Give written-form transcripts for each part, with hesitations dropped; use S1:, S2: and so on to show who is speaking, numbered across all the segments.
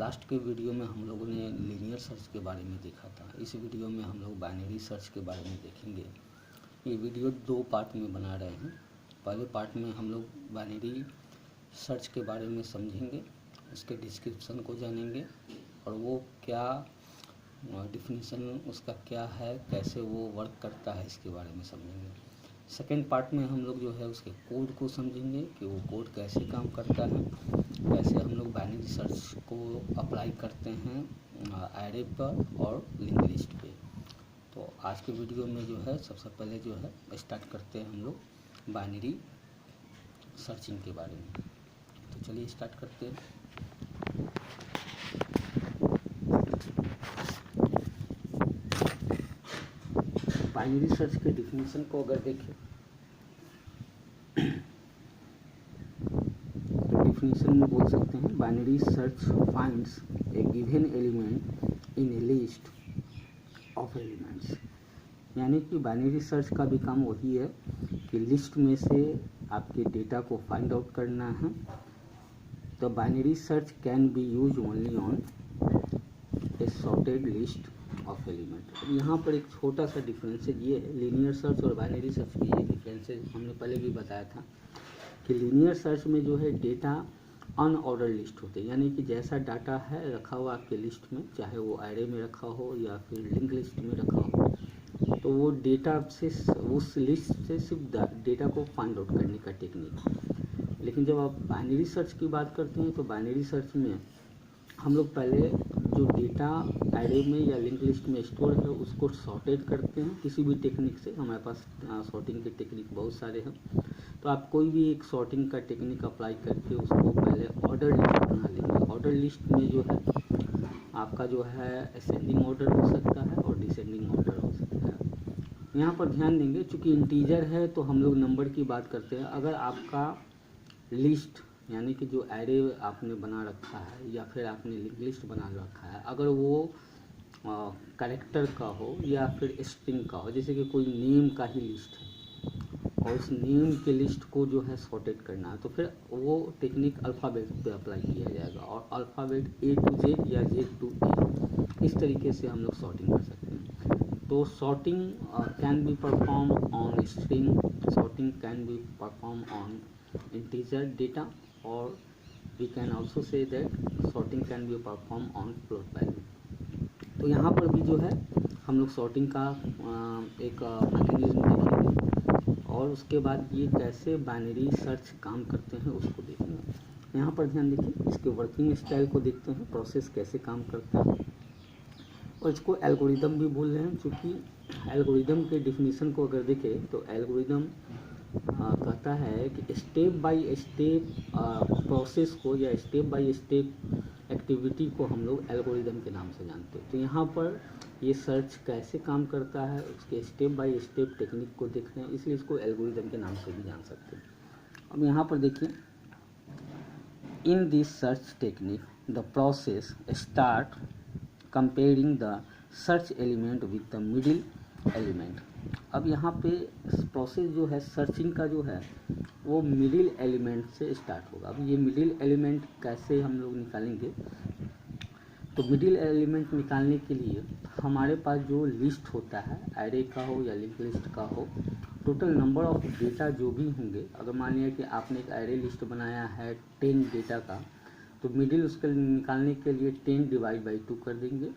S1: Last के video में हम लोगों ने लीनियर सर्च के बारे में देखा था। इस वीडियो में हम लोग बाइनरी सर्च के बारे में देखेंगे। ये वीडियो 2 पार्ट में बना रहे हैं। पहले पार्ट में हम लोग बाइनरी सर्च के बारे में समझेंगे, उसके डिस्क्रिप्शन को जानेंगे और वो क्या डिफिनीशन उसका क्या है, कैसे वो वर्क करता है, इसके बारे में समझेंगे। सेकेंड पार्ट में हम लोग जो है उसके कोड को समझेंगे कि वो कोड कैसे काम करता है, कैसे हम लोग बाइनरी सर्च को अप्लाई करते हैं एरे पर और लिंक लिस्ट पे। तो आज के वीडियो में जो है सबसे पहले जो है स्टार्ट करते हैं हम लोग बाइनरी सर्चिंग के बारे में। तो चलिए स्टार्ट करते हैं। बाइनरी सर्च के डिफिनीशन को अगर देखें तो डिफिनीशन में बोल सकते हैं binary search finds A given element in A list of elements. यानी कि बाइनरी सर्च का भी काम वही है कि लिस्ट में से आपके डेटा को फाइंड आउट करना है। तो binary search can be use only on A sorted list of element. यहाँ पर एक छोटा सा डिफरेंस है, ये है लीनियर सर्च और बाइनरी सर्च की ये डिफरेंस है। हमने पहले भी बताया था कि लीनियर सर्च में जो है डेटा अनऑर्डर लिस्ट होते हैं, यानी कि जैसा डाटा है रखा हुआ आपके लिस्ट में, चाहे वो एरे में रखा हो या फिर लिंक लिस्ट में रखा हो, तो वो डेटा से उस लिस्ट से सिर्फ डेटा को फाइंड आउट करने का टेक्निक। लेकिन जब आप बाइनरी सर्च की बात करते हैं तो बाइनरी सर्च में हम लोग पहले जो डेटा एरे में या लिंक लिस्ट में स्टोर है उसको सॉर्टेड करते हैं किसी भी टेक्निक से। हमारे पास सॉर्टिंग के टेक्निक बहुत सारे हैं, तो आप कोई भी एक सॉर्टिंग का टेक्निक अप्लाई करके उसको पहले ऑर्डर लिस्ट बना लेंगे। ऑर्डर लिस्ट में जो है आपका जो है असेंडिंग ऑर्डर हो सकता है और डिसेंडिंग ऑर्डर हो सकता है। यहाँ पर ध्यान देंगे, चूँकि इंटीजर है तो हम लोग नंबर की बात करते हैं। अगर आपका लिस्ट यानी कि जो एरे आपने बना रखा है या फिर आपने लिंक लिस्ट बना रखा है, अगर वो कैरेक्टर का हो या फिर स्ट्रिंग का हो, जैसे कि कोई नेम का ही लिस्ट है और उस नेम के लिस्ट को जो है सॉर्टेड करना है, तो फिर वो टेक्निक अल्फ़ाबेट पे अप्लाई किया जाएगा और अल्फ़ाबेट A to Z या Z to A, इस तरीके से हम लोग सॉर्टिंग कर सकते हैं। तो sorting can be perform on string, sorting can be perform on integer data, or we can also say that sorting can be performed on float value। तो यहाँ पर भी जो है हम लोग सॉर्टिंग का एक मैकेनिज्म देखेंगे और उसके बाद ये कैसे बाइनरी सर्च काम करते हैं उसको देखेंगे। यहाँ पर ध्यान देखिए, इसके वर्किंग स्टाइल को देखते हैं, प्रोसेस कैसे काम करता है। और इसको एल्गोरिदम भी बोल रहे हैं, क्योंकि एल्गोरिदम के डिफिनीशन को अगर देखें तो एल्गोरिदम कहता है कि स्टेप बाय स्टेप प्रोसेस को या स्टेप बाय स्टेप एक्टिविटी को हम लोग एल्गोरिदम के नाम से जानते हैं। तो यहाँ पर ये सर्च कैसे काम करता है उसके स्टेप बाय स्टेप टेक्निक को देख रहे हैं, इसलिए इसको एल्गोरिदम के नाम से भी जान सकते हैं। अब यहाँ पर देखिए, in this search technique the process start comparing the search element with the middle element. अब यहाँ पे प्रोसेस जो है सर्चिंग का जो है वो मिडिल एलिमेंट से स्टार्ट होगा। अब ये मिडिल एलिमेंट कैसे हम लोग निकालेंगे, तो मिडिल एलिमेंट निकालने के लिए हमारे पास जो लिस्ट होता है, एरे का हो या लिंक लिस्ट का हो, टोटल नंबर ऑफ डेटा जो भी होंगे, अगर मान लिया कि आपने एक एरे लिस्ट बनाया है 10 डेटा का, तो मिडिल उसके निकालने के लिए 10 डिवाइड बाई 2 कर देंगे,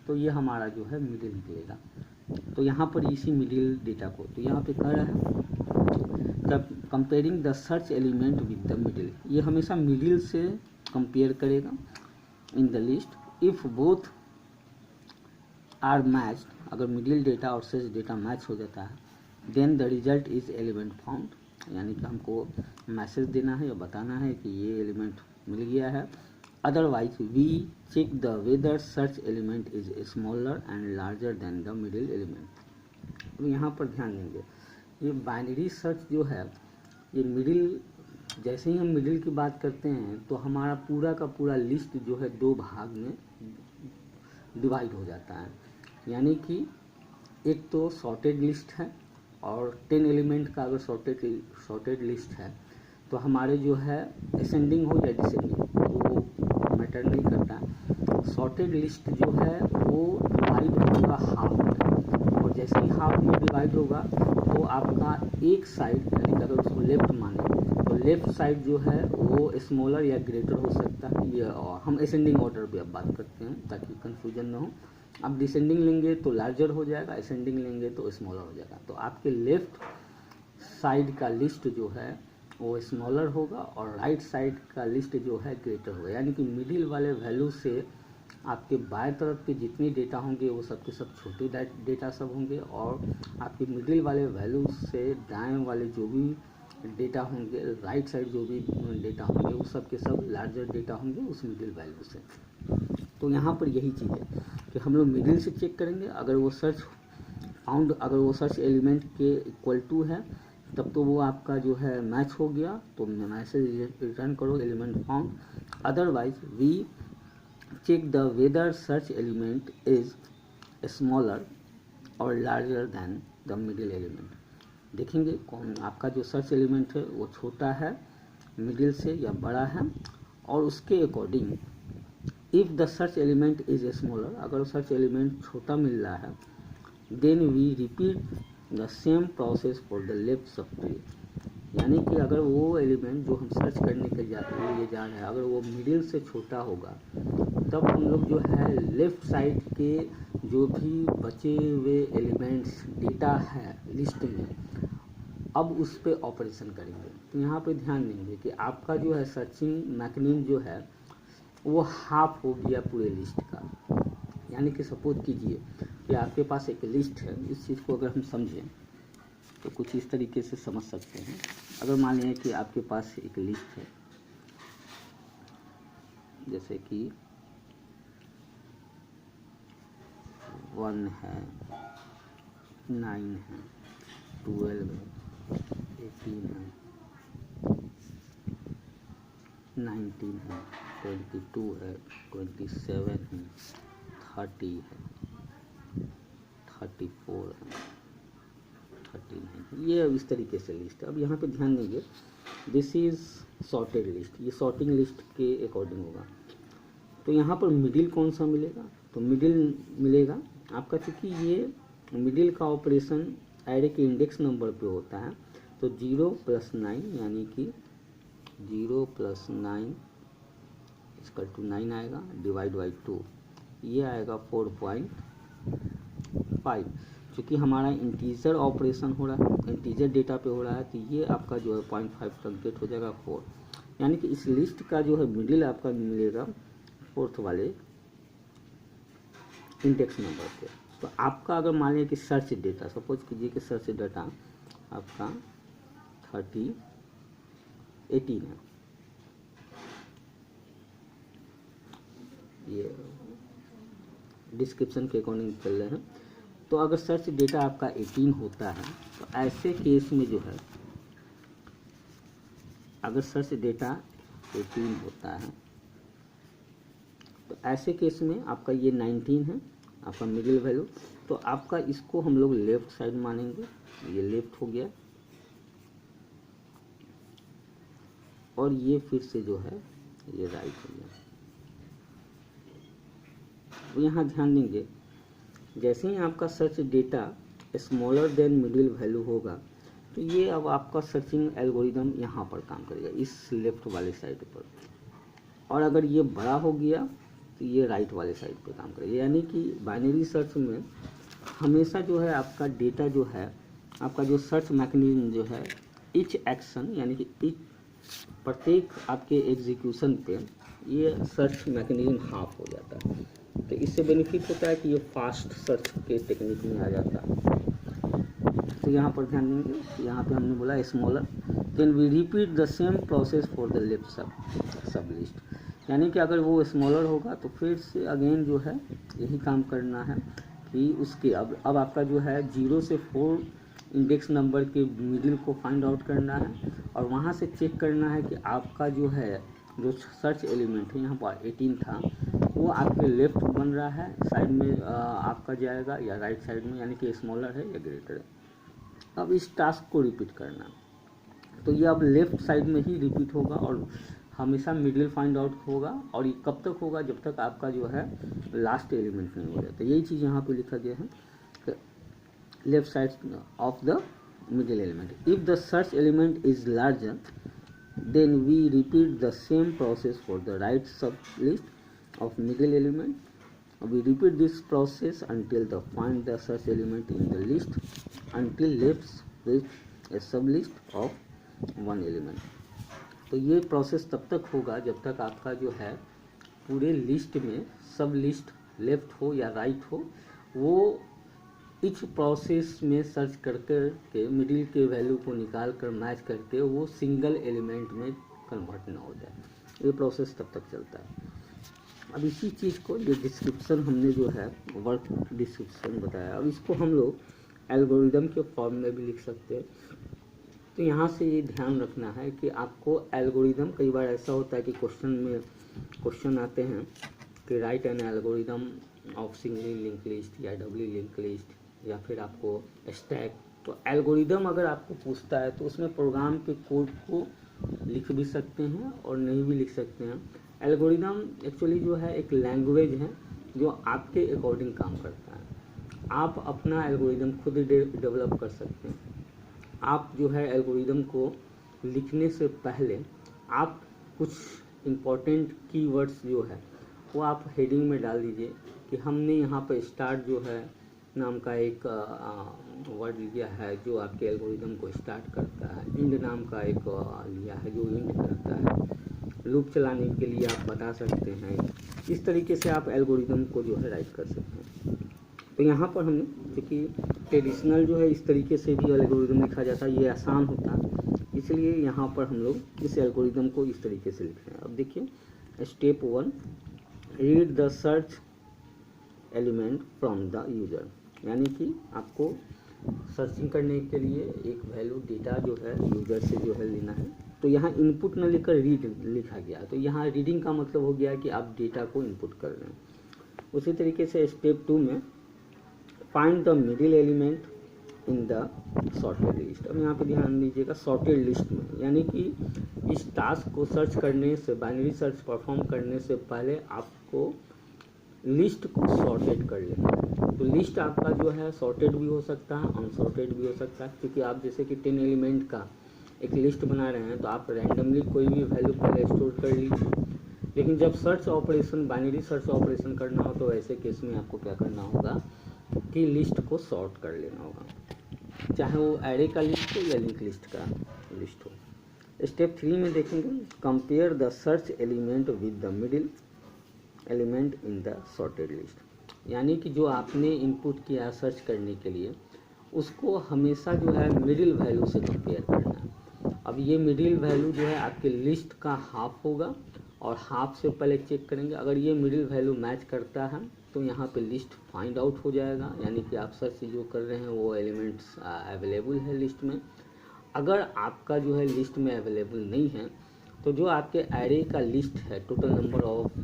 S1: तो ये हमारा जो है मिडिल निकलेगा। तो यहाँ पर इसी मिडिल डेटा को, तो यहाँ पे कह रहा है comparing the search element with the middle, ये हमेशा मिडिल से कंपेयर करेगा in the list. If both are matched, अगर मिडिल डेटा और सर्च डेटा मैच हो जाता है, then the result is element found, यानी कि हमको मैसेज देना है या बताना है कि ये एलिमेंट मिल गया है। Otherwise, we check the whether search element is smaller and larger than the middle element। तो यहाँ पर ध्यान देंगे, ये बाइनरी सर्च जो है ये मिडिल, जैसे ही हम मिडिल की बात करते हैं तो हमारा पूरा का पूरा लिस्ट जो है 2 भाग में डिवाइड हो जाता है। यानी कि एक तो सॉर्टेड लिस्ट है और 10 एलिमेंट का अगर सॉर्टेड लिस्ट है तो हमारे जो है असेंडिंग हो या डिसेंडिंग वो मैटर नहीं करता। सॉर्टेड लिस्ट जो है वो डिवाइड होगा हाफ में, और जैसे ही हाफ में डिवाइड होगा तो आपका एक साइड, यानी कि अगर उसको लेफ्ट माने तो लेफ्ट साइड जो है वो स्मॉलर या ग्रेटर हो सकता है। ये हम असेंडिंग ऑर्डर पे अब बात करते हैं ताकि कंफ्यूजन ना हो। अब डिसेंडिंग लेंगे तो लार्जर हो जाएगा, असेंडिंग लेंगे तो स्मॉलर हो जाएगा। तो आपके लेफ्ट साइड का लिस्ट जो है वो स्मॉलर होगा और राइट साइड का लिस्ट जो है ग्रेटर होगा, यानी कि मिडिल वाले वैल्यू से आपके बाएं तरफ के जितने डेटा होंगे वो सब के सब छोटे डेटा सब होंगे, और आपके मिडिल वाले वैल्यू से दाएं वाले जो भी डेटा होंगे, राइट साइड जो भी डेटा होंगे वो सब के सब लार्जर डेटा होंगे उस मिडिल वैल्यू से। तो यहाँ पर यही चीज़ है कि हम लोग मिडिल से चेक करेंगे, अगर वो सर्च एलिमेंट के इक्वल टू है तब तो वो आपका जो है मैच हो गया, तो मैसेज रिटर्न करो element found. Otherwise we check the whether search element is smaller और larger than the middle element. देखेंगे कौन आपका जो सर्च एलिमेंट है वो छोटा है मिडिल से या बड़ा है, और उसके according if the search element is smaller, अगर सर्च एलिमेंट छोटा मिल रहा है, then we repeat the same process for the left subtree. यानी कि अगर वो एलिमेंट जो हम सर्च करने के लिए जा रहे हैं अगर वो मिडिल से छोटा होगा तब हम लोग जो है लेफ्ट साइड के जो भी बचे हुए एलिमेंट्स डेटा है लिस्ट में अब उस पर ऑपरेशन करेंगे। तो यहाँ पे ध्यान देंगे कि आपका जो है सर्चिंग मैकेनिज्म जो है वो हाफ हो गया पूरे लिस्ट का। यानी कि सपोज कीजिए कि आपके पास एक लिस्ट है, इस चीज़ को अगर हम समझें तो कुछ इस तरीके से समझ सकते हैं। अगर मान लें कि आपके पास एक लिस्ट है, जैसे कि 1 है, 9 है, 12 है, 18 है, 19 है, 22 है, 27 है, 30 है, 34 है, 39, ये इस तरीके से लिस्ट है। अब यहाँ पे ध्यान देंगे, दिस इज़ सॉर्टेड लिस्ट, ये सॉर्टिंग लिस्ट के अकॉर्डिंग होगा। तो यहाँ पर मिडिल कौन सा मिलेगा, तो मिडिल मिलेगा आपका, चूँकि ये मिडिल का ऑपरेशन एरे के इंडेक्स नंबर पे होता है, तो 0 + 9 यानी कि 0 + 9 = 9 आएगा, डिवाइड बाई 2 ये आएगा 4.5। चूँकि हमारा इंटीजर ऑपरेशन हो रहा है, इंटीजर डेटा पे हो रहा है, तो ये आपका जो है 0.5 तक गेट हो जाएगा 4। यानी कि इस लिस्ट का जो है मिडिल आपका मिलेगा 4th वाले इंडेक्स नंबर पे। तो आपका अगर मान लिया कि सर्च डेटा, सपोज कीजिए कि सर्च डेटा आपका 18 है, ये डिस्क्रिप्शन के अकॉर्डिंग चल रहे हैं। तो अगर सर्च डेटा आपका 18 होता है तो ऐसे केस में जो है, अगर सर्च डेटा 18 होता है तो ऐसे केस में आपका ये 19 है आपका मिडिल वैल्यू, तो आपका इसको हम लोग लेफ्ट साइड मानेंगे, ये लेफ्ट हो गया, और ये फिर से जो है ये राइट हो गया। तो यहाँ ध्यान देंगे, जैसे ही आपका search data smaller than middle value होगा तो ये अब आपका सर्चिंग एल्गोरिदम यहाँ पर काम करेगा इस लेफ्ट वाले साइड पर, और अगर ये बड़ा हो गया तो ये राइट वाले साइड पर काम करेगा। यानी कि बाइनरी सर्च में हमेशा जो है आपका डेटा जो है, आपका जो सर्च मैकेनिज्म जो है, ईच एक्शन यानी कि प्रत्येक आपके एग्जीक्यूशन पे ये सर्च मैकेनिज्म हाफ हो जाता है। तो इससे बेनिफिट होता है कि ये फास्ट सर्च के टेक्निक में आ जाता है। तो यहाँ पर ध्यान देंगे, यहाँ पे हमने बोला smaller, then we repeat the same process for the left sublist. यानी कि अगर वो स्मॉलर होगा तो फिर से अगेन जो है यही काम करना है कि उसके अब आपका जो है 0 से 4 इंडेक्स नंबर के मिडिल को फाइंड आउट करना है, और वहाँ से चेक करना है कि आपका जो है जो सर्च एलिमेंट है यहाँ पर 18 था वो आपके लेफ्ट बन रहा है साइड में आपका जाएगा या राइट साइड में, यानी कि स्मॉलर है या ग्रेटर है। अब इस टास्क को रिपीट करना, तो ये अब लेफ्ट साइड में ही रिपीट होगा और हमेशा मिडिल फाइंड आउट होगा, और ये कब तक होगा, जब तक आपका जो है लास्ट एलिमेंट नहीं हो जाता। यही चीज़ यहाँ पे लिखा गया है, left side of the middle element. If the search element is larger then we repeat the same process for the right sub list of middle element. We repeat this process until the find the search element in the list until left with a sub list of one element. तो ये process तब तक होगा जब तक आपका जो है पूरे लिस्ट में सब लिस्ट लेफ्ट हो या राइट हो, वो इच प्रोसेस में सर्च करके के मिडिल के वैल्यू को निकाल कर मैच करके वो सिंगल एलिमेंट में कन्वर्ट ना हो जाए। ये प्रोसेस तब तक चलता है। अब इसी चीज़ को, ये डिस्क्रिप्शन हमने जो है वर्क डिस्क्रिप्शन बताया, अब इसको हम लोग एल्गोरिदम के फॉर्म में भी लिख सकते हैं। तो यहाँ से ये ध्यान रखना है कि आपको एल्गोरिदम, कई बार ऐसा होता है कि क्वेश्चन आते हैं कि right N algorithm of singly link list या डबली लिंक लिस्ट या फिर आपको स्टैक। तो एल्गोरिदम अगर आपको पूछता है तो उसमें प्रोग्राम के कोड को लिख भी सकते हैं और नहीं भी लिख सकते हैं। एल्गोरिदम एक्चुअली जो है एक लैंग्वेज है जो आपके अकॉर्डिंग काम करता है। आप अपना एल्गोरिदम खुद डेवलप कर सकते हैं। आप जो है एल्गोरिदम को लिखने से पहले आप कुछ इम्पोर्टेंट कीवर्ड्स जो है वो आप हेडिंग में डाल दीजिए कि हमने यहाँ पर स्टार्ट जो है नाम का एक वर्ड लिया है जो आपके एल्गोरिदम को स्टार्ट करता है, इंड नाम का एक लिया है जो इंड करता है, लूप चलाने के लिए आप बता सकते हैं। इस तरीके से आप एल्गोरिदम को जो है राइट कर सकते हैं। तो यहाँ पर हमने, क्योंकि ट्रेडिशनल जो है इस तरीके से भी एल्गोरिदम लिखा जाता है, ये आसान होता है, इसलिए यहाँ पर हम लोग इस एल्गोरिदम को इस तरीके से लिख रहे हैं। अब देखिए step 1, read the search element from the user, यानी कि आपको सर्चिंग करने के लिए एक वैल्यू डेटा जो है यूज़र से जो है लेना है। तो यहाँ इनपुट न लेकर रीड लिखा गया, तो यहाँ रीडिंग का मतलब हो गया कि आप डेटा को इनपुट कर रहे हैं। उसी तरीके से स्टेप 2 में find the middle element in the sorted list. अब यहाँ पे ध्यान दीजिएगा सॉर्टेड लिस्ट में, यानी कि इस टास्क को सर्च करने से, बाइनरी सर्च परफॉर्म करने से पहले आपको लिस्ट को सॉर्टेड कर लेना है। तो लिस्ट आपका जो है सॉर्टेड भी हो सकता है, अनसॉर्टेड भी हो सकता है, क्योंकि आप जैसे कि 10 एलिमेंट का एक लिस्ट बना रहे हैं तो आप रैंडमली कोई भी वैल्यू पहले स्टोर कर लीजिए। लेकिन जब search operation, binary search operation करना हो तो ऐसे केस में आपको क्या करना होगा कि लिस्ट को सॉर्ट कर लेना होगा, चाहे वो एरे का लिस्ट हो या लिंक लिस्ट का लिस्ट हो। स्टेप 3 में देखेंगे compare the search element with the middle element in the sorted list, यानी कि जो आपने इनपुट किया सर्च करने के लिए उसको हमेशा जो है मिडिल वैल्यू से कंपेयर करना है। अब ये मिडिल वैल्यू जो है आपके लिस्ट का हाफ होगा और हाफ से पहले चेक करेंगे। अगर ये मिडिल वैल्यू मैच करता है तो यहाँ पे लिस्ट फाइंड आउट हो जाएगा, यानी कि आप सर्च जो कर रहे हैं वो एलिमेंट्स अवेलेबल है लिस्ट में। अगर आपका जो है लिस्ट में अवेलेबल नहीं है तो जो आपके एरे का लिस्ट है, टोटल नंबर ऑफ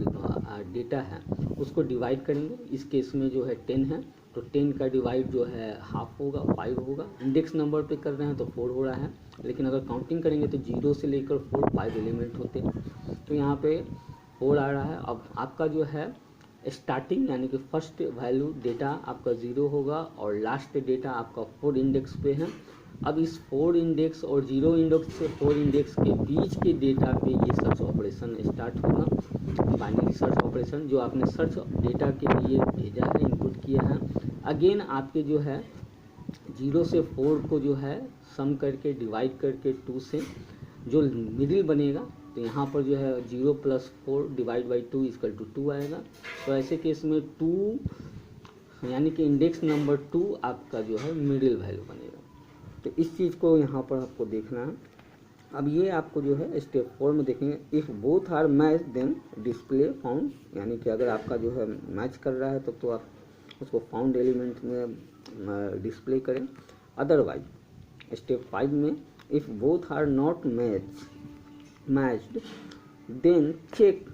S1: डेटा है, उसको डिवाइड करेंगे। इस केस में जो है 10 है तो 10 का डिवाइड जो है हाफ होगा, 5 होगा। इंडेक्स नंबर पे कर रहे हैं तो 4 हो रहा है, लेकिन अगर काउंटिंग करेंगे तो 0 से लेकर 4 5 एलिमेंट होते हैं, तो यहाँ पे 4 आ रहा है। अब आपका जो है स्टार्टिंग यानी कि फर्स्ट वैल्यू डेटा आपका 0 होगा और लास्ट डेटा आपका 4 इंडेक्स पे है। अब इस 4 इंडेक्स और 0 इंडेक्स से 4 इंडेक्स के बीच के डेटा पे ये सर्च ऑपरेशन स्टार्ट होगा, बाइनरी सर्च ऑपरेशन जो आपने सर्च डेटा के लिए भेजा है, इनपुट किया है। अगेन आपके जो है 0 से 4 को जो है सम करके डिवाइड करके 2 से जो मिडिल बनेगा, तो यहाँ पर जो है 0 + 4 डिवाइड बाई 2 = 2 आएगा। तो ऐसे केस में 2 यानी कि इंडेक्स नंबर 2 आपका जो है मिडिल वैल्यू बनेगा। तो इस चीज़ को यहाँ पर आपको देखना है। अब ये आपको जो है स्टेप 4 में देखेंगे, if both are match then display found, यानी कि अगर आपका जो है मैच कर रहा है तब तो आप उसको फाउंड एलिमेंट में डिस्प्ले करें। अदरवाइज स्टेप 5 में if both are not matched then check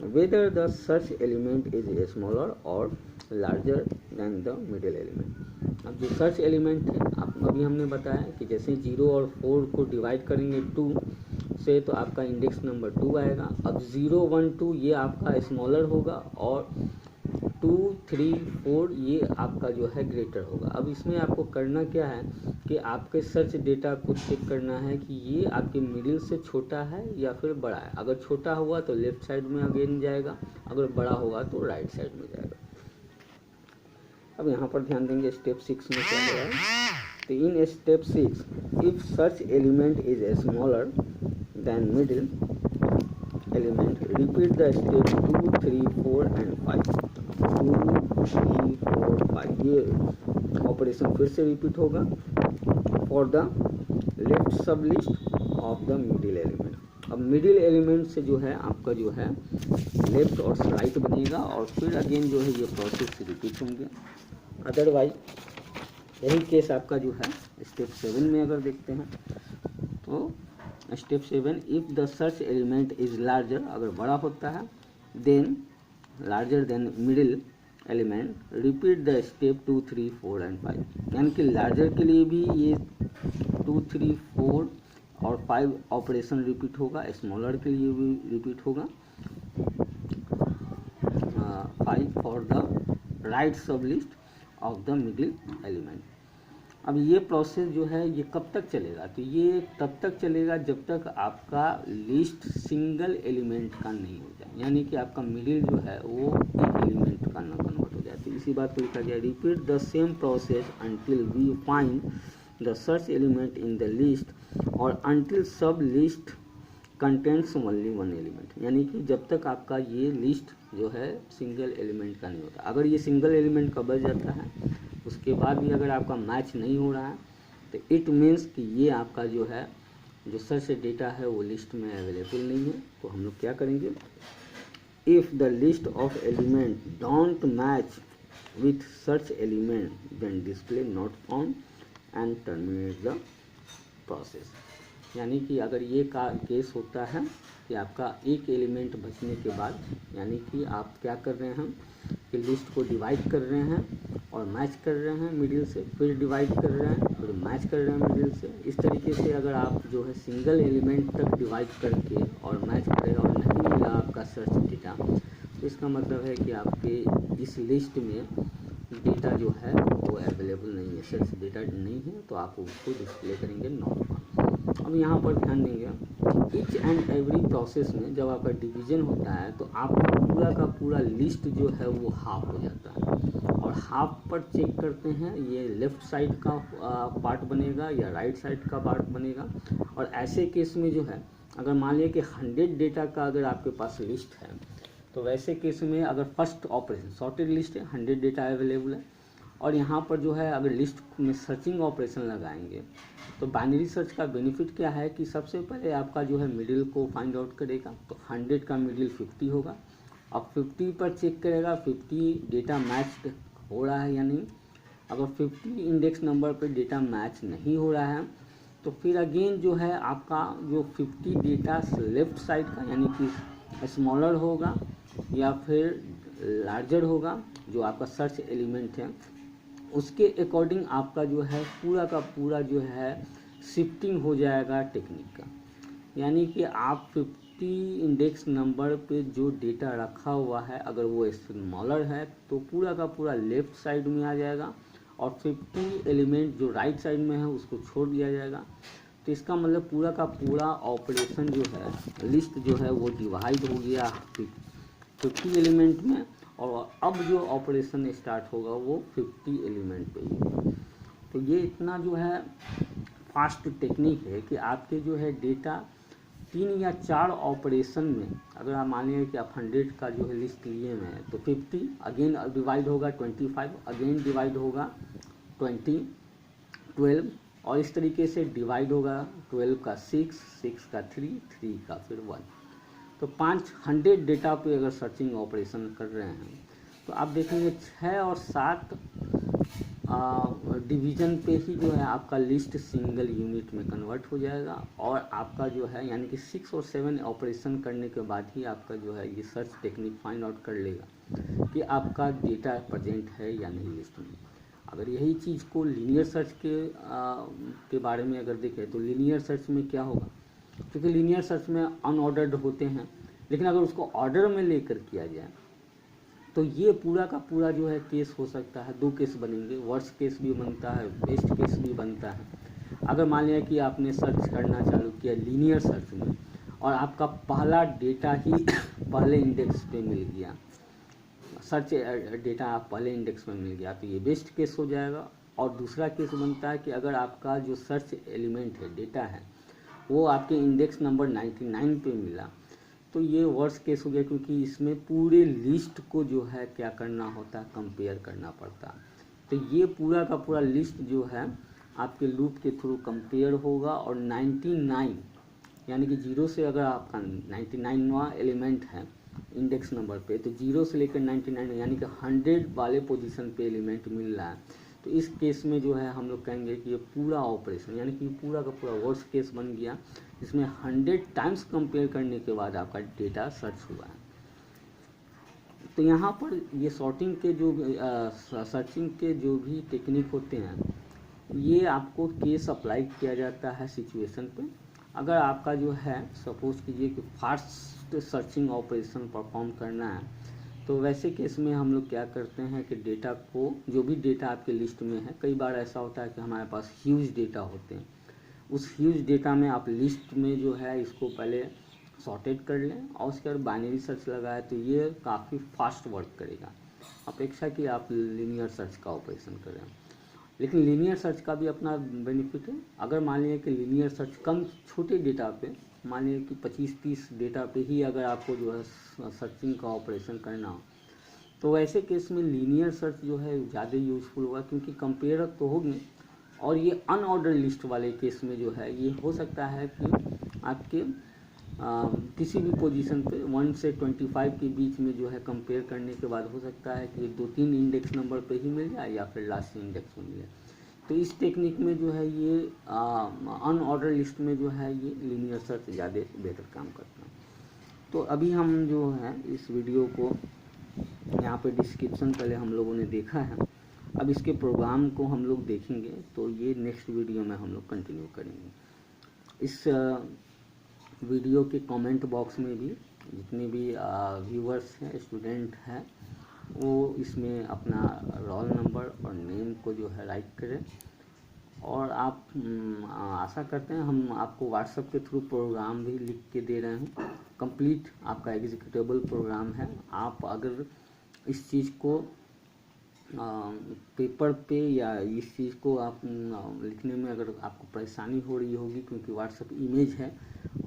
S1: whether the search element is smaller और larger then the middle element. अब जो सर्च एलिमेंट है, आप अभी हमने बताया कि जैसे 0 और 4 को डिवाइड करेंगे 2, से तो आपका इंडेक्स नंबर 2 आएगा। अब 0 1 2 ये आपका स्मॉलर होगा और 2 3 4 ये आपका जो है ग्रेटर होगा। अब इसमें आपको करना क्या है कि आपके सर्च डेटा को चेक करना है कि ये आपके मिडिल से छोटा है या फिर बड़ा है। अगर छोटा हुआ तो लेफ्ट साइड में अगेन जाएगा, अगर बड़ा होगा तो राइट साइड में जाएगा। अब यहाँ पर ध्यान देंगे स्टेप 6 में क्या हो रहा है। तो in step 6 if search element is smaller than middle element repeat the step 2 3 4 and 5। 2 3 4 5 ये ऑपरेशन फिर से रिपीट होगा फॉर द लेफ्ट सब list of the middle element. अब मिडिल एलिमेंट से जो है आपका जो है लेफ्ट और राइट बनेगा और फिर अगेन जो है ये प्रोसेस रिपीट होंगे। अदरवाइज यही केस आपका जो है स्टेप 7 में अगर देखते हैं तो step 7 if the search element is larger, अगर बड़ा होता है then larger than middle element repeat the step 2 3 4 and 5। यानी कि लार्जर के लिए भी ये 2 3 4 और 5 ऑपरेशन रिपीट होगा, स्मॉलर के लिए भी रिपीट होगा 5 फॉर द राइट सब list of the middle element. अब ये प्रोसेस जो है ये कब तक चलेगा, तो ये तब तक चलेगा जब तक आपका लिस्ट सिंगल एलिमेंट का नहीं हो जाए, यानी कि आपका मिडिल जो है वो एक एलिमेंट का ना कन्वर्ट हो जाए। तो इसी बात को लिखा गया repeat the same process until we find the search element in the list और until sublist contents only one element. यानी कि जब तक आपका ये लिस्ट जो है सिंगल एलिमेंट का नहीं होता। अगर ये सिंगल एलिमेंट का बच जाता है उसके बाद भी अगर आपका मैच नहीं हो रहा है तो इट मीन्स कि ये आपका जो है जो सर्च डेटा है वो लिस्ट में अवेलेबल नहीं है। तो हम लोग क्या करेंगे, if the list of element don't match with search element then display not found and terminate the process. यानी कि अगर ये का केस होता है कि आपका एक एलिमेंट बचने के बाद, यानी कि आप क्या कर रहे हैं कि लिस्ट को डिवाइड कर रहे हैं और मैच कर रहे हैं मिडिल से, फिर डिवाइड कर रहे हैं फिर मैच कर रहे हैं मिडिल से। इस तरीके से अगर आप जो है सिंगल एलिमेंट तक डिवाइड करके और मैच करें और नहीं मिला आपका सर्च डेटा, तो इसका मतलब है कि आपके इस लिस्ट में डेटा जो है वो अवेलेबल नहीं है, सर्च डेटा नहीं है, तो आप उसको डिस्प्ले करेंगे नॉट फाउंड। अब यहाँ पर ध्यान देंगे ईच एंड एवरी प्रोसेस में जब आपका डिवीजन होता है तो आपका पूरा का पूरा लिस्ट जो है वो हाफ हो जाता है और हाफ पर चेक करते हैं ये लेफ़्ट साइड का पार्ट बनेगा या राइट साइड का पार्ट बनेगा। और ऐसे केस में जो है अगर मान लिया कि 100 डेटा का अगर आपके पास लिस्ट है तो वैसे केस में अगर फर्स्ट ऑपरेशन सॉर्टेड लिस्ट है 100 डेटा अवेलेबल है और यहाँ पर जो है अगर लिस्ट में सर्चिंग ऑपरेशन लगाएंगे तो बाइनरी सर्च का बेनिफिट क्या है कि सबसे पहले आपका जो है मिडिल को फाइंड आउट करेगा। तो 100 का मिडिल 50 होगा, अब 50 पर चेक करेगा 50 डेटा मैच हो रहा है या नहीं। अगर 50 इंडेक्स नंबर पर डेटा मैच नहीं हो रहा है तो फिर अगेन जो है आपका जो 50 डेटा लेफ्ट साइड का यानी कि स्मॉलर होगा या फिर लार्जर होगा जो आपका सर्च एलिमेंट है, उसके अकॉर्डिंग आपका जो है पूरा का पूरा जो है शिफ्टिंग हो जाएगा टेक्निक का। यानी कि आप 50 इंडेक्स नंबर पे जो डेटा रखा हुआ है अगर वो स्मॉलर है तो पूरा का पूरा लेफ़्ट साइड में आ जाएगा और 50 एलिमेंट जो राइट साइड में है उसको छोड़ दिया जाएगा। तो इसका मतलब पूरा का पूरा ऑपरेशन जो है लिस्ट जो है वो डिवाइड हो गया 50 एलिमेंट में और अब जो ऑपरेशन स्टार्ट होगा वो 50 एलिमेंट पे ही होगा। तो ये इतना जो है फास्ट टेक्निक है कि आपके जो है डेटा 3 या 4 ऑपरेशन में अगर आप मान लीजिए कि आप 100 का जो है लिस्ट लिए हुए हैं तो 50 अगेन डिवाइड होगा 25 अगेन डिवाइड होगा 20 12 और इस तरीके से डिवाइड होगा 12 का 6 का 3 का फिर 1। तो 500 डेटा पे अगर सर्चिंग ऑपरेशन कर रहे हैं तो आप देखेंगे 6 और 7 डिवीज़न पे ही जो है आपका लिस्ट सिंगल यूनिट में कन्वर्ट हो जाएगा और आपका जो है यानी कि 6 और 7 ऑपरेशन करने के बाद ही आपका जो है ये सर्च टेक्निक फाइंड आउट कर लेगा कि आपका डेटा प्रेजेंट है या नहीं लिस्ट में। अगर यही चीज़ को लीनियर सर्च के बारे में अगर देखें तो लीनियर सर्च में क्या होगा क्योंकि लीनियर सर्च में अनऑर्डर्ड होते हैं, लेकिन अगर उसको ऑर्डर में लेकर किया जाए तो ये पूरा का पूरा जो है केस हो सकता है, 2 केस बनेंगे, वर्स्ट केस भी बनता है, बेस्ट केस भी बनता है। अगर मान लिया कि आपने सर्च करना चालू किया लीनियर सर्च में और आपका पहला डेटा ही पहले इंडेक्स पे मिल गया, सर्च डेटा आप पहले इंडेक्स में मिल गया, तो ये बेस्ट केस हो जाएगा। और दूसरा केस बनता है कि अगर आपका जो सर्च एलिमेंट है, डेटा है, वो आपके इंडेक्स नंबर 99 पे मिला, तो ये वर्स्ट केस हो गया, क्योंकि इसमें पूरे लिस्ट को जो है क्या करना होता है, कंपेयर करना पड़ता है। तो ये पूरा का पूरा लिस्ट जो है आपके लूप के थ्रू कंपेयर होगा, और 99 यानी कि 0 से अगर आपका 99वां एलिमेंट है इंडेक्स नंबर पे, तो 0 से लेकर 99 यानी कि 100 वाले पोजीशन पे एलिमेंट मिल रहा है, तो इस केस में जो है हम लोग कहेंगे कि ये पूरा ऑपरेशन यानी कि पूरा का पूरा वर्स्ट केस बन गया, जिसमें 100 टाइम्स कंपेयर करने के बाद आपका डेटा सर्च हुआ है। तो यहाँ पर ये सॉर्टिंग के जो सर्चिंग के जो भी टेक्निक होते हैं, ये आपको केस अप्लाई किया जाता है सिचुएशन पे। अगर आपका जो है सपोज कीजिए कि फास्ट सर्चिंग ऑपरेशन परफॉर्म करना है, तो वैसे केस में हम लोग क्या करते हैं कि डेटा को, जो भी डेटा आपके लिस्ट में है, कई बार ऐसा होता है कि हमारे पास ह्यूज डेटा होते हैं, उस ह्यूज डेटा में आप लिस्ट में जो है इसको पहले सॉर्टेड कर लें और उसके बाद बाइनरी सर्च लगाए, तो ये काफ़ी फास्ट वर्क करेगा अपेक्षा कि आप लीनियर सर्च का ऑपरेशन करें। लेकिन लीनियर सर्च का भी अपना बेनिफिट है। अगर मान लीजिए कि लीनियर सर्च कम छोटे डेटा पे, मान लीजिए कि 25-30 डेटा पे ही अगर आपको जो है सर्चिंग का ऑपरेशन करना हो, तो वैसे केस में लीनियर सर्च जो है ज़्यादा यूज़फुल होगा, क्योंकि कंपेयर तो होगी। और ये अनऑर्डर लिस्ट वाले केस में जो है ये हो सकता है कि आपके किसी भी पोजीशन पे 1 से 25 के बीच में जो है कंपेयर करने के बाद हो सकता है कि 2-3 इंडेक्स नंबर पे ही मिल जाए या फिर लास्ट इंडेक्स में मिल जाए। तो इस टेक्निक में जो है ये अनऑर्डर लिस्ट में जो है ये लीनियर सर्च ज़्यादा बेहतर काम करता है। तो अभी हम जो है इस वीडियो को यहाँ पे डिस्क्रिप्शन पहले हम लोगों ने देखा है, अब इसके प्रोग्राम को हम लोग देखेंगे, तो ये नेक्स्ट वीडियो में हम लोग कंटिन्यू करेंगे। इस वीडियो के कमेंट बॉक्स में भी जितने भी व्यूवर्स हैं, स्टूडेंट हैं, वो इसमें अपना रोल नंबर और नेम को जो है राइट करें। और आप आशा करते हैं हम आपको व्हाट्सएप के थ्रू प्रोग्राम भी लिख के दे रहे हैं, कंप्लीट आपका एग्जीक्यूटेबल प्रोग्राम है। आप अगर इस चीज़ को पेपर पे या इस चीज़ को आप लिखने में अगर आपको परेशानी हो रही होगी, क्योंकि व्हाट्सएप इमेज है,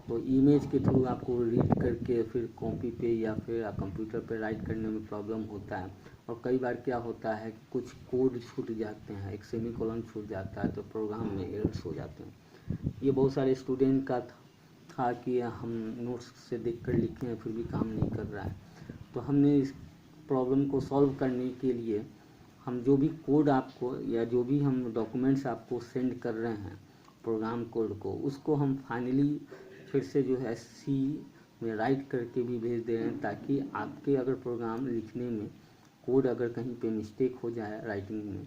S1: तो इमेज के थ्रू आपको रीड करके फिर कॉपी पे या फिर कंप्यूटर पे राइट करने में प्रॉब्लम होता है। और कई बार क्या होता है कि कुछ कोड छूट जाते हैं, एक सेमीकोलन छूट जाता है, तो प्रोग्राम में एरर्स हो जाते हैं। ये बहुत सारे स्टूडेंट का था कि हम नोट्स से देख कर लिखे हैं फिर भी काम नहीं कर रहा है। तो हमने इस प्रॉब्लम को सॉल्व करने के लिए हम जो भी कोड आपको या जो भी हम डॉक्यूमेंट्स आपको सेंड कर रहे हैं प्रोग्राम कोड को, उसको हम फाइनली फिर से जो है सी में राइट करके भी भेज दे रहे हैं, ताकि आपके अगर प्रोग्राम लिखने में कोड अगर कहीं पे मिस्टेक हो जाए राइटिंग में,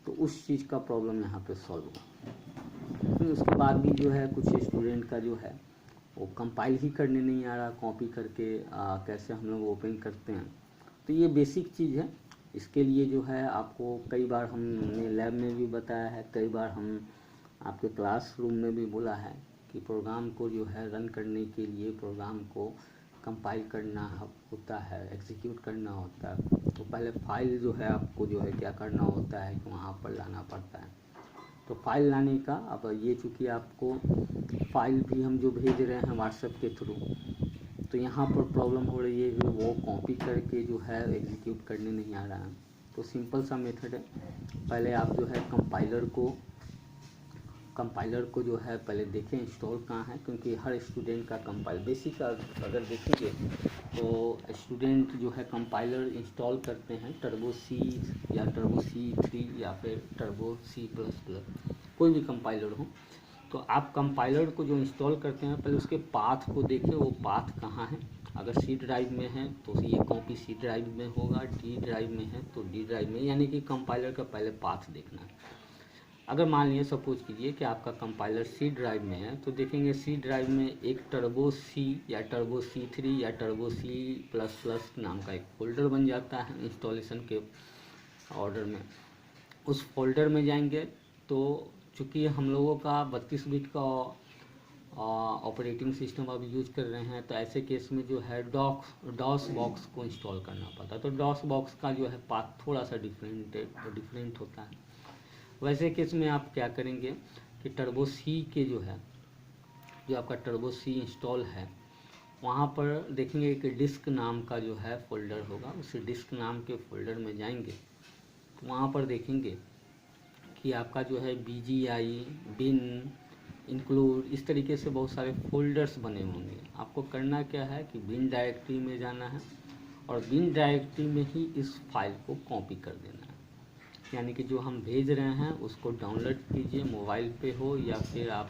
S1: तो उस चीज़ का प्रॉब्लम यहाँ पे सॉल्व होगा। फिर उसके बाद भी जो है कुछ स्टूडेंट का जो है वो कंपाइल ही करने नहीं आ रहा, कॉपी करके कैसे हम लोग ओपन करते हैं। तो ये बेसिक चीज़ है। इसके लिए जो है आपको कई बार हमने लैब में भी बताया है, कई बार हम आपके क्लासरूम में भी बोला है कि प्रोग्राम को जो है रन करने के लिए प्रोग्राम को कंपाइल करना होता है, एग्जीक्यूट करना होता है, तो पहले फाइल जो है आपको जो है क्या करना होता है कि वहाँ पर लाना पड़ता है। तो फाइल लाने का, अब ये चूँकि आपको फाइल भी हम जो भेज रहे हैं व्हाट्सएप के थ्रू, तो यहाँ पर प्रॉब्लम हो रही है कि वो कॉपी करके जो है एग्जीक्यूट करने नहीं आ रहा है। तो सिंपल सा मेथड है, पहले आप जो है कंपाइलर को जो है पहले देखें इंस्टॉल कहाँ है, क्योंकि हर स्टूडेंट का कंपाइल बेसिक अगर देखेंगे तो स्टूडेंट जो है कंपाइलर इंस्टॉल करते हैं टर्बो सी या टर्बो C3 या फिर टर्बो C++, कोई भी कंपाइलर हो। तो आप कंपाइलर को जो इंस्टॉल करते हैं पहले उसके पाथ को देखें, वो पाथ कहाँ है। अगर सी ड्राइव में है तो ये कॉपी सी ड्राइव में होगा, डी ड्राइव में है तो डी ड्राइव में, यानी कि कंपाइलर का पहले पाथ देखना है। अगर मान लीजिए सपोज कीजिए कि आपका कंपाइलर सी ड्राइव में है, तो देखेंगे सी ड्राइव में एक टर्बो सी या टर्बो C3 या टर्बो C++ नाम का एक फोल्डर बन जाता है इंस्टॉलेशन के ऑर्डर में। उस फोल्डर में जाएंगे तो चूँकि हम लोगों का 32 बिट का ऑपरेटिंग सिस्टम अब यूज कर रहे हैं, तो ऐसे केस में जो है डॉस बॉक्स को इंस्टॉल करना पड़ता है। तो डॉस बॉक्स का जो है पाथ थोड़ा सा डिफरेंट होता है। वैसे केस में आप क्या करेंगे कि टर्बो सी के जो है, जो आपका टर्बो सी इंस्टॉल है, वहाँ पर देखेंगे एक डिस्क नाम का जो है फोल्डर होगा। उस डिस्क नाम के फोल्डर में जाएंगे तो वहाँ पर देखेंगे कि आपका जो है BGI, बिन, इंक्लूड, इस तरीके से बहुत सारे फोल्डर्स बने होंगे। आपको करना क्या है कि बिन डायरेक्टरी में जाना है और बिन डायरेक्टरी में ही इस फाइल को कॉपी कर देना है। यानी कि जो हम भेज रहे हैं उसको डाउनलोड कीजिए, मोबाइल पे हो या फिर आप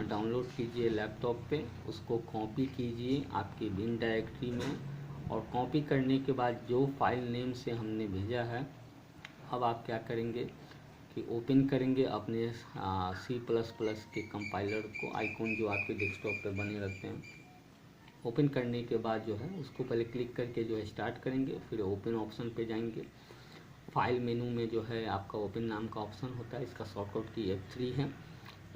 S1: डाउनलोड कीजिए लैपटॉप पे, उसको कॉपी कीजिए आपकी बिन डायरेक्टरी में। और कॉपी करने के बाद जो फाइल नेम से हमने भेजा है, अब आप क्या करेंगे कि ओपन करेंगे अपने C++ के कंपाइलर को, आइकॉन जो आपके डेस्कटॉप पे बने रहते हैं। ओपन करने के बाद जो है उसको पहले क्लिक करके जो है स्टार्ट करेंगे, फिर ओपन ऑप्शन पे जाएंगे। फाइल मेनू में जो है आपका ओपन नाम का ऑप्शन होता है, इसका शॉर्टकट की F3 है।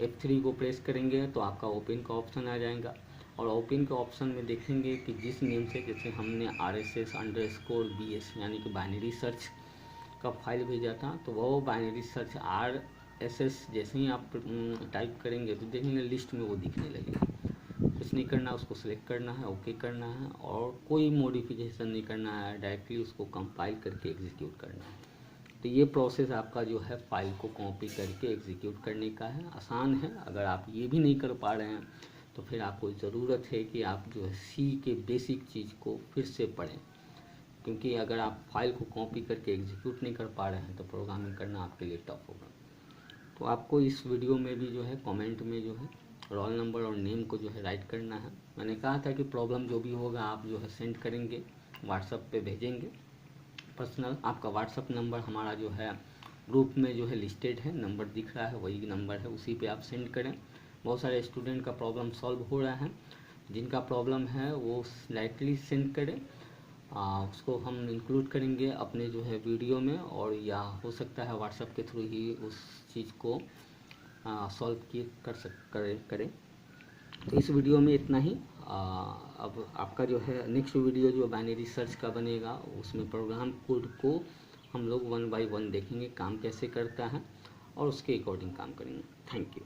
S1: F3 को प्रेस करेंगे तो आपका ओपन का ऑप्शन आ जाएगा और ओपन के ऑप्शन में देखेंगे कि जिस नेम से, जैसे हमने RSS_BS यानी कि बाइनरी सर्च का फाइल भेजा था, तो वो बाइनरी सर्च RSS जैसे ही आप टाइप करेंगे तो देखेंगे लिस्ट में वो दिखने लगेगा। कुछ नहीं करना, उसको सिलेक्ट करना है, ओके करना है और कोई मॉडिफिकेशन नहीं करना है, डायरेक्टली उसको कंपाइल करके एग्जीक्यूट करना है। तो ये प्रोसेस आपका जो है फाइल को कॉपी करके एग्जीक्यूट करने का है। आसान है। अगर आप ये भी नहीं कर पा रहे हैं तो फिर आपको ज़रूरत है कि आप जो है सी के बेसिक चीज़ को फिर से पढ़ें, क्योंकि अगर आप फाइल को कॉपी करके एग्जीक्यूट नहीं कर पा रहे हैं तो प्रोग्रामिंग करना आपके लिए टफ होगा। तो आपको इस वीडियो में भी जो है कमेंट में जो है रोल नंबर और नेम को जो है राइट करना है। मैंने कहा था कि प्रॉब्लम जो भी होगा आप जो है सेंड करेंगे, व्हाट्सएप पे भेजेंगे पर्सनल। आपका व्हाट्सएप नंबर हमारा जो है ग्रुप में जो है लिस्टेड है, नंबर दिख रहा है, वही नंबर है, उसी पे आप सेंड करें। बहुत सारे स्टूडेंट का प्रॉब्लम सॉल्व हो रहा है। जिनका प्रॉब्लम है वो डायरेक्टली सेंड करें, उसको हम इंक्लूड करेंगे अपने जो है वीडियो में, और या हो सकता है व्हाट्सएप के थ्रू ही उस चीज़ को सॉल्व करें। तो इस वीडियो में इतना ही। अब आपका जो है नेक्स्ट वीडियो जो बाइनरी सर्च का बनेगा, उसमें प्रोग्राम कोड को हम लोग 1 बाय 1 देखेंगे काम कैसे करता है और उसके अकॉर्डिंग काम करेंगे। Thank you.